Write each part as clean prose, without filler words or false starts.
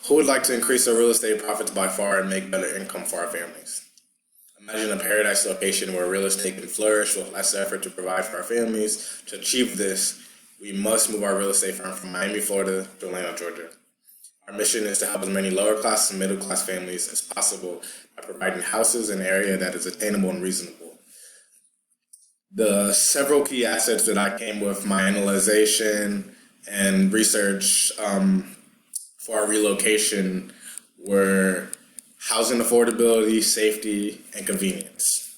Who would like to increase their real estate profits by far and make better income for our families? Imagine a paradise location where real estate can flourish with less effort to provide for our families. To achieve this, we must move our real estate firm from Miami, Florida to Atlanta, Georgia. Our mission is to help as many lower class and middle class families as possible by providing houses in an area that is attainable and reasonable. The several key assets that I came with my analyzation and research for our relocation were housing affordability, safety, and convenience.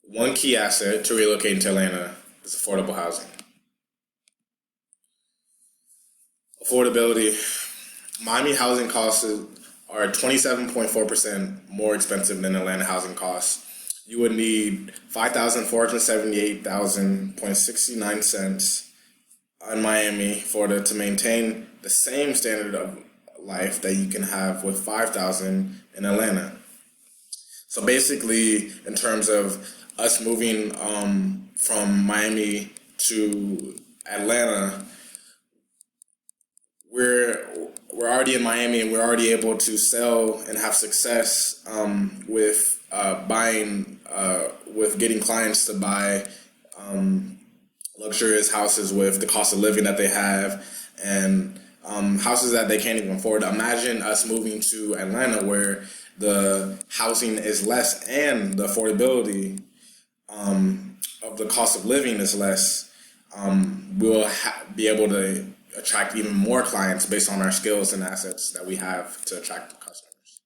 One key asset to relocating to Atlanta is affordable housing. Affordability. Miami housing costs are 27.4% more expensive than Atlanta housing costs. You would need $5,478.69 in Miami, Florida to maintain the same standard of life that you can have with $5,000 in Atlanta. So basically, in terms of us moving from Miami to Atlanta, we're already in Miami and we're already able to sell and have success with buying, with getting clients to buy luxurious houses with the cost of living that they have and houses that they can't even afford. Imagine us moving to Atlanta where the housing is less and the affordability of the cost of living is less. We'll be able to attract even more clients based on our skills and assets that we have to attract customers.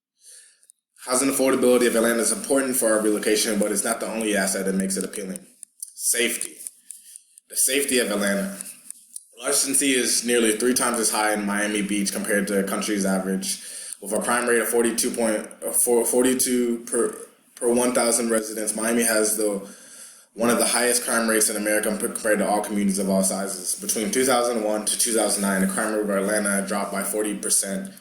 Housing affordability of Atlanta is important for our relocation, but it's not the only asset that makes it appealing. Safety. The safety of Atlanta. Larceny is nearly 3 times as high in Miami Beach compared to the country's average. With a crime rate of 42 per 1,000 residents, Miami has one of the highest crime rates in America compared to all communities of all sizes. Between 2001 to 2009, the crime rate of Atlanta dropped by 40%.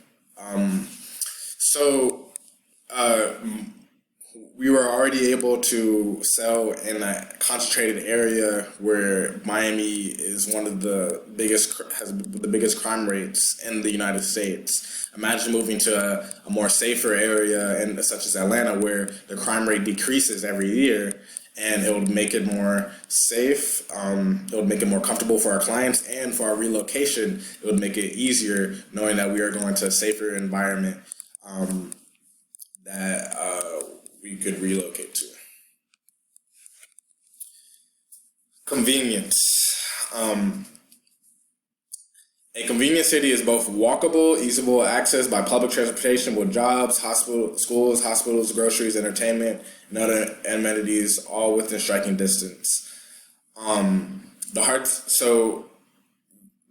We were already able to sell in a concentrated area where Miami is one of the biggest, has the biggest crime rates in the United States. Imagine moving to a more safer area such as Atlanta where the crime rate decreases every year, and it would make it more safe, it would make it more comfortable for our clients, and for our relocation, it would make it easier knowing that we are going to a safer environment that we could relocate to. Convenience. A convenient city is both walkable, easable access by public transportation with jobs, schools, hospitals, groceries, entertainment, and other amenities all within striking distance.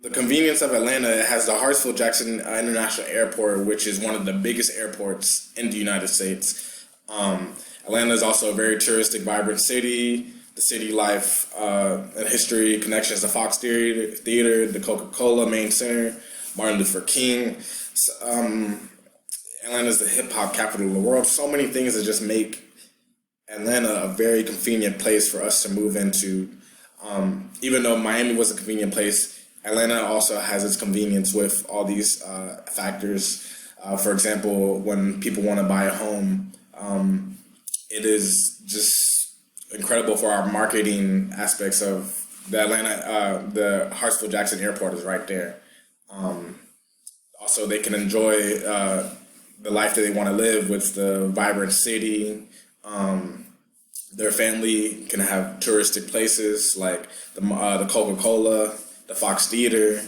The convenience of Atlanta has the Hartsfield-Jackson International Airport, which is one of the biggest airports in the United States. Atlanta is also a very touristic, vibrant city. The city life and history connections to Fox Theater, the Coca-Cola main center, Martin Luther King. Atlanta is the hip-hop capital of the world. So many things that just make Atlanta a very convenient place for us to move into. Even though Miami was a convenient place, Atlanta also has its convenience with all these factors. For example, when people want to buy a home, it is just incredible for our marketing aspects of the Atlanta, the Hartsfield-Jackson Airport is right there. Also, they can enjoy the life that they want to live with the vibrant city. Their family can have touristic places like the Coca-Cola, the Fox Theater.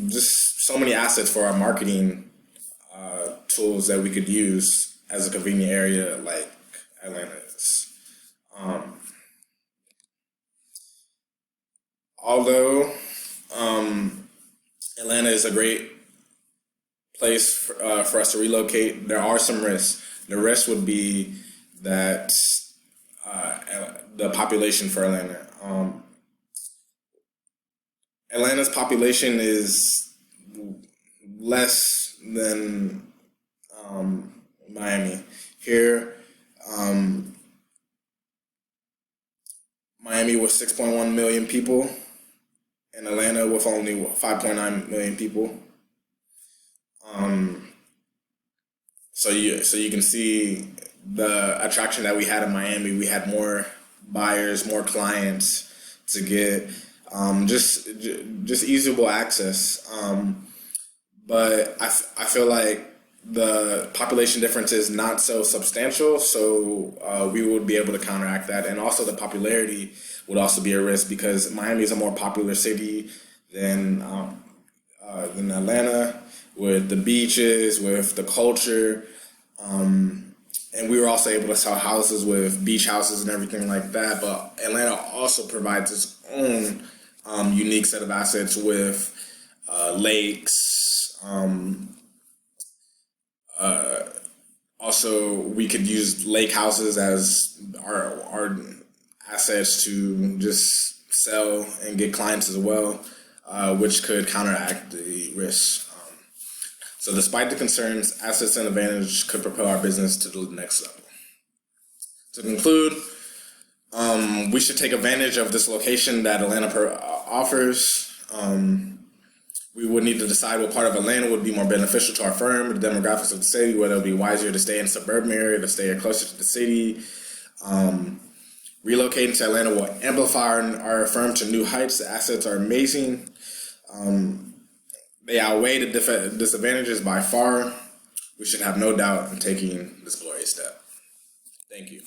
Just so many assets for our marketing tools that we could use as a convenient area like Atlanta is. Although Atlanta is a great place for us to relocate, there are some risks. The risk would be that the population for Atlanta. Atlanta's population is less than Miami. Here, Miami with 6.1 million people, and Atlanta with only 5.9 million people. So you can see the attraction that we had in Miami. We had more buyers, more clients to get, just easable access. But I feel like the population difference is not so substantial, so we would be able to counteract that. And also the popularity would also be a risk because Miami is a more popular city than Atlanta, with the beaches, with the culture. And we were also able to sell houses with beach houses and everything like that. But Atlanta also provides its own unique set of assets with lakes. Also, we could use lake houses as our assets to just sell and get clients as well, which could counteract the risks. So despite the concerns, assets and advantage could propel our business to the next level. To conclude, we should take advantage of this location that Atlanta offers. We would need to decide what part of Atlanta would be more beneficial to our firm, the demographics of the city, whether it would be wiser to stay in a suburban area, to stay closer to the city. Relocating to Atlanta will amplify our firm to new heights. The assets are amazing. They outweigh the disadvantages by far. We should have no doubt in taking this glorious step. Thank you.